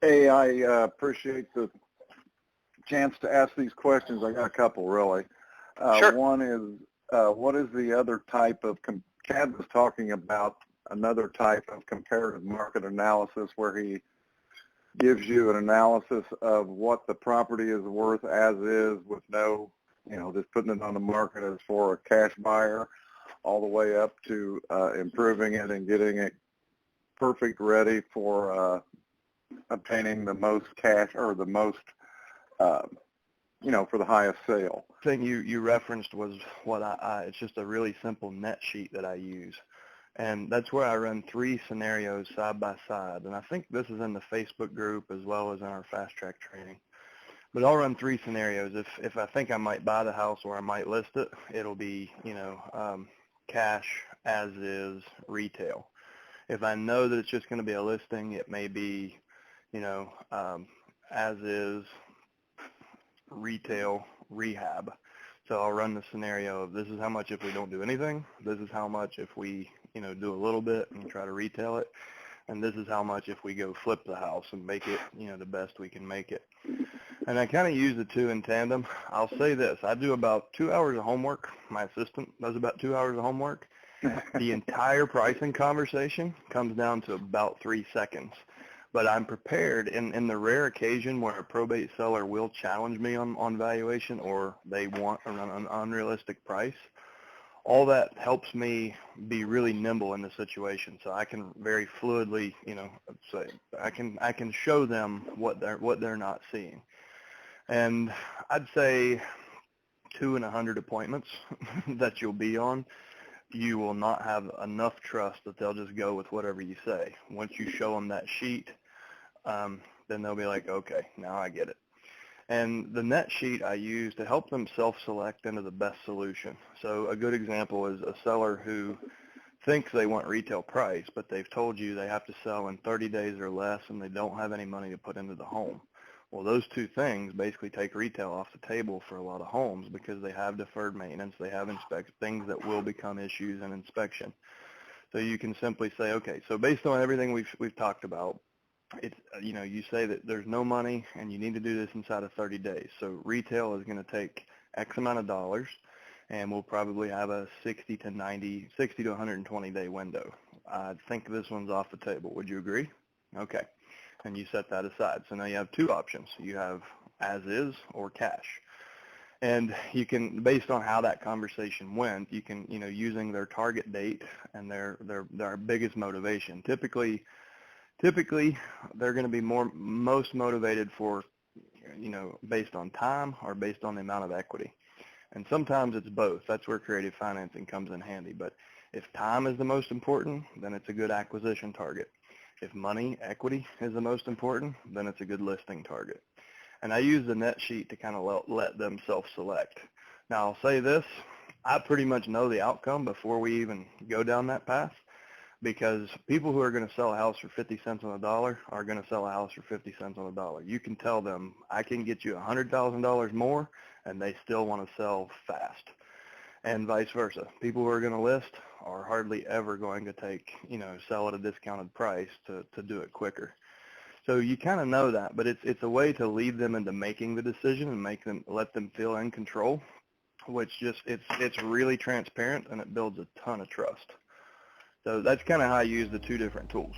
Hey, I appreciate the chance to ask these questions. I got a couple, really. Sure. One is, what is the other type of, Chad was talking about another type of comparative market analysis where he gives you an analysis of what the property is worth as is with no, just putting it on the market as for a cash buyer all the way up to improving it and getting it perfect ready for obtaining the most cash or the most, for the highest sale. The thing you referenced was what it's just a really simple net sheet that I use. And that's where I run 3 scenarios side by side. And I think this is in the Facebook group as well as in our fast track training. But I'll run 3 scenarios. If I think I might buy the house or I might list it, it'll be, cash as is retail. If I know that it's just going to be a listing, it may be, as is retail rehab. So I'll run the scenario of this is how much if we don't do anything. This is how much if we, do a little bit and try to retail it. And this is how much if we go flip the house and make it, the best we can make it. And I kind of use the 2 in tandem. I'll say this. I do about 2 hours of homework. My assistant does about 2 hours of homework. The entire pricing conversation comes down to about 3 seconds. But I'm prepared in the rare occasion where a probate seller will challenge me on valuation or they want an unrealistic price. All that helps me be really nimble in the situation, so I can very fluidly, say I can show them what they're not seeing. And I'd say 2 in 100 appointments that you'll be on, you will not have enough trust that they'll just go with whatever you say. Once you show them that sheet, then they'll be like, okay, now I get it. And the net sheet I use to help them self-select into the best solution. So a good example is a seller who thinks they want retail price, but they've told you they have to sell in 30 days or less and they don't have any money to put into the home. Well, those 2 things basically take retail off the table for a lot of homes because they have deferred maintenance, they have things that will become issues in inspection. So you can simply say, okay, so based on everything we've talked about, it's, you say that there's no money and you need to do this inside of 30 days. So retail is going to take X amount of dollars and we'll probably have a 60 to 120 day window. I think this one's off the table. Would you agree? Okay. And you set that aside. So now you have 2 options. You have as is or cash. And you can, based on how that conversation went, you can, using their target date and their biggest motivation. Typically they're going to be most motivated for, based on time or based on the amount of equity. And sometimes it's both. That's where creative financing comes in handy. But if time is the most important, then it's a good acquisition target. If money, equity is the most important, then it's a good listing target. And I use the net sheet to kind of let them self-select. Now I'll say this, I pretty much know the outcome before we even go down that path. Because people who are going to sell a house for 50 cents on the dollar are going to sell a house for 50 cents on the dollar. You can tell them, I can get you $100,000 more, and they still want to sell fast. And vice versa. People who are going to list are hardly ever going to sell at a discounted price to do it quicker. So you kind of know that, but it's a way to lead them into making the decision and let them feel in control, which it's really transparent and it builds a ton of trust. So that's kind of how I use the 2 different tools.